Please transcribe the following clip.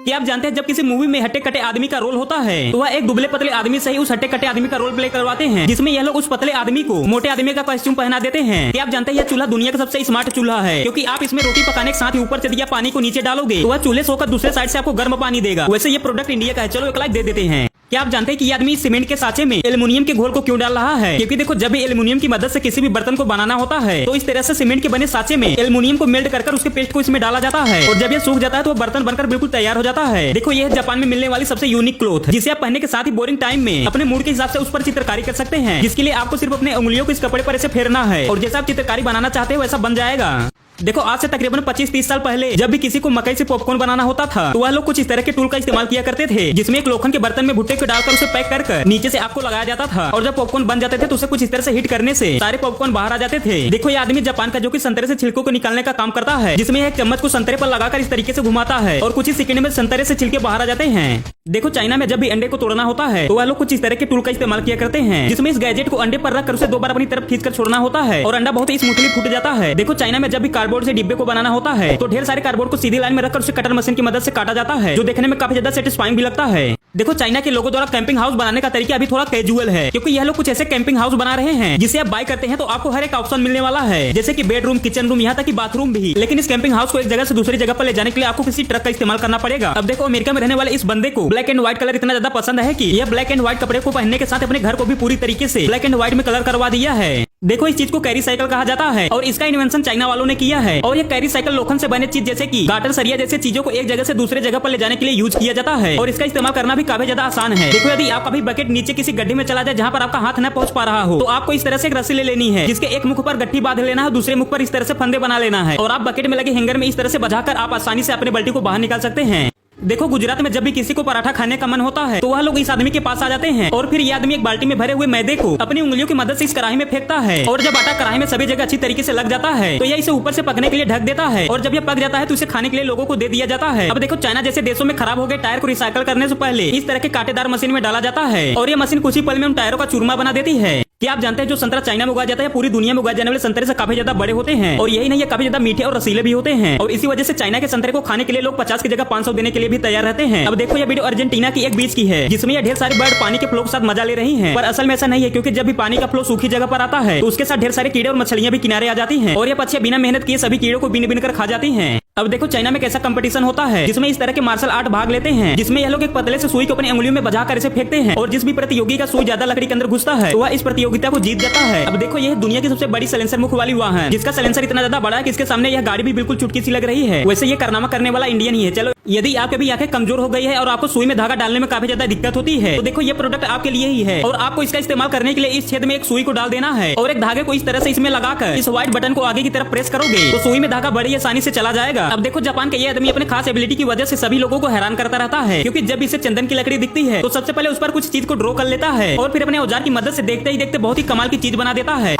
क्या आप जानते हैं जब किसी मूवी में हट्टे कट्टे आदमी का रोल होता है तो वह एक दुबले पतले आदमी से ही उस हट्टे कट्टे आदमी का रोल प्ले करवाते हैं, जिसमें यह लोग उस पतले आदमी को मोटे आदमी का कॉस्ट्यूम पहना देते हैं। क्या आप जानते हैं यह चूल्हा दुनिया का सबसे स्मार्ट चूल्हा है, क्योंकि आप इसमें रोटी पकाने के साथ ही ऊपर से दिया पानी को नीचे डालोगे तो वह चूल्हे से होकर दूसरे साइड से आपको गर्म पानी देगा। वैसे ये प्रोडक्ट इंडिया का है, चलो एक लाइक दे देते हैं। क्या आप जानते हैं कि ये आदमी सीमेंट के साँचे में एल्युमिनियम के घोल को क्यों डाल रहा है? क्योंकि देखो जब भी एल्युमिनियम की मदद से किसी भी बर्तन को बनाना होता है तो इस तरह से सीमेंट के बने साँचे में एल्युमिनियम को मेल्ट कर उसके पेस्ट को इसमें डाला जाता है और जब ये सूख जाता है तो बर्तन बनकर बिल्कुल तैयार हो जाता है। देखो ये है जापान में मिलने वाली सबसे यूनिक क्लॉथ, जिसे आप पहनने के साथ ही बोरिंग टाइम में अपने मूड के हिसाब से उस पर चित्रकारी कर सकते हैं, जिसके लिए आपको सिर्फ अपने उंगलियों को इस कपड़े पर ऐसे फेरना है और जैसा आप चित्रकारी बनाना चाहते हो वैसा बन जाएगा। देखो आज से तकरीबन 25-30 साल पहले जब भी किसी को मकई से पॉपकॉर्न बनाना होता था तो वह लोग कुछ इस तरह के टूल का इस्तेमाल किया करते थे, जिसमें एक लोखंड के बर्तन में भुट्टे को डालकर उसे पैक कर नीचे से आपको लगाया जाता था और जब पॉपकॉर्न बन जाते थे तो उसे कुछ इस तरह से हीट करने से सारे पॉपकॉर्न बाहर आ जाते थे। देखो ये आदमी जापान का जो कि संतरे से छिलकों को निकालने का काम करता है, जिसमें एक चम्मच को संतरे पर लगाकर इस तरीके से घुमाता है और कुछ ही सेकंड में संतरे से छिलके बाहर आ जाते हैं। देखो चाइना में जब भी अंडे को तोड़ना होता है तो वह लोग कुछ इस तरह के टूल का इस्तेमाल किया करते हैं, जिसमें इस गैजेट को अंडे पर रखकर उसे 2 बार अपनी तरफ खींचकर छोड़ना होता है और अंडा बहुत ही स्मूथली फूट जाता है। देखो चाइना में जब भी कार्डबोर्ड से डिब्बे को बनाना होता है तो ढेर सारे कार्डबोर्ड को सीधी लाइन में रखकर उसे कटर मशीन की मदद से काटा जाता है, जो देखने में काफी ज्यादा सेटिस्फाइंग भी लगता है। देखो चाइना के लोगों द्वारा कैंपिंग हाउस बनाने का तरीका अभी थोड़ा कैजुअल है, क्योंकि यह लोग कुछ ऐसे कैंपिंग हाउस बना रहे हैं जिसे आप बाय करते हैं तो आपको हर एक ऑप्शन मिलने वाला है, जैसे कि बेडरूम, किचन रूम, यहाँ तक कि बाथरूम भी। लेकिन इस कैंपिंग हाउस को एक जगह से दूसरी जगह पर ले जाने के लिए आपको किसी ट्रक का इस्तेमाल करना पड़ेगा। अब देखो अमेरिका में रहने वाले इस बंदे को ब्लैक एंड व्हाइट कलर इतना ज्यादा पसंद है कि यह ब्लैक एंड व्हाइट कपड़े को पहनने के साथ अपने घर को भी पूरी तरीके से ब्लैक एंड व्हाइट में कलर करवा दिया है। देखो इस चीज को कैरी साइकिल कहा जाता है और इसका इन्वेंशन चाइना वालों ने किया है और ये कैरी साइकिल लोखंड से बने चीज जैसे कि गाटर, सरिया जैसे चीजों को एक जगह से दूसरे जगह पर ले जाने के लिए यूज किया जाता है और इसका इस्तेमाल करना भी काफी ज्यादा आसान है। देखो यदि आपका भी बकेट नीचे किसी गड्ढे में चला जाए जहाँ पर आपका हाथ न पहुंच पा रहा हो तो आपको इस तरह से एक रस्सी ले लेनी है, जिसके एक मुख पर गट्ठी बांध लेना है, दूसरे मुख पर इस तरह से फंदे बना लेना है और आप बकेट में लगे हैंगर में इस तरह से बजाकर आप आसानी से अपने बाल्टी को बाहर निकाल सकते हैं। देखो गुजरात में जब भी किसी को पराठा खाने का मन होता है तो वह लोग इस आदमी के पास आ जाते हैं और फिर ये आदमी एक बाल्टी में भरे हुए मैदे को अपनी उंगलियों की मदद से इस कढ़ाई में फेंकता है और जब आटा कढ़ाई में सभी जगह अच्छी तरीके से लग जाता है तो यह इसे ऊपर से पकने के लिए ढक देता है और जब यह पक जाता है तो इसे खाने के लिए लोगों को दे दिया जाता है। अब देखो चाइना जैसे देशों में खराब हो गए टायर को रिसाइकल करने से पहले इस तरह के कांटेदार मशीन में डाला जाता है और ये मशीन कुछ ही पल में उन टायरों का चूरमा बना देती है। क्या आप जानते हैं जो संतरा चाइना में उगाया जाता है पूरी दुनिया में उगाए जाने वाले संतरे से काफी ज्यादा बड़े होते हैं और यही नहीं, ये काफी ज्यादा मीठे और रसीले भी होते हैं और इसी वजह से चाइना के संतरे को खाने के लिए लोग 50 की जगह 500 देने के लिए भी तैयार रहते हैं। अब देखो ये वीडियो अर्जेंटीना की एक बीच की है, जिसमें ये ढेर सारे बर्ड पानी के फ्लो के साथ मजा ले रही हैं, पर असल में ऐसा नहीं है, क्योंकि जब भी पानी का फ्लो सूखी जगह पर आता है तो उसके साथ ढेर सारे कीड़े और मछलियां भी किनारे आ जाती हैं और ये पक्षियां बिना मेहनत किए सभी कीड़ों को बीन बीन कर खा जाती हैं। अब देखो चाइना में कैसा कंपटीशन होता है जिसमें इस तरह के मार्शल आर्ट भाग लेते हैं, जिसमें यह लोग एक पतले से सुई को अपनी उंगलियों में बजाकर इसे फेंकते हैं और जिस भी प्रतियोगी का सुई ज्यादा लकड़ी के अंदर घुसता है तो वह इस प्रतियोगिता को जीत जाता है। अब देखो यह दुनिया की सबसे बड़ी सलेंसर मुख वाली वाहन, जिसका सलेंसर इतना ज्यादा बड़ा है कि इसके सामने यह गाड़ी भी बिल्कुल चुटकी सी लग रही है। वैसे ये कारनामा करने वाला इंडियन ही है। चलो यदि आपके भी आंखें कमजोर हो गई है और आपको सुई में धागा डालने में काफी ज्यादा दिक्कत होती है तो देखो ये प्रोडक्ट आपके लिए ही है और आपको इसका इस्तेमाल करने के लिए इस छेद में एक सुई को डाल देना है और एक धागे को इस तरह से इसमें लगाकर इस व्हाइट बटन को आगे की तरफ प्रेस करोगे तो सुई में धागा बड़ी आसानी से चला जाएगा। अब देखो जापान का ये आदमी अपने खास एबिलिटी की वजह से सभी लोगों को हैरान करता रहता है, क्योंकि जब इसे चंदन की लकड़ी दिखती है तो सबसे पहले उस पर कुछ चीज को ड्रॉ कर लेता है और फिर अपने औजार की मदद से देखते ही देखते बहुत ही कमाल की चीज बना देता है।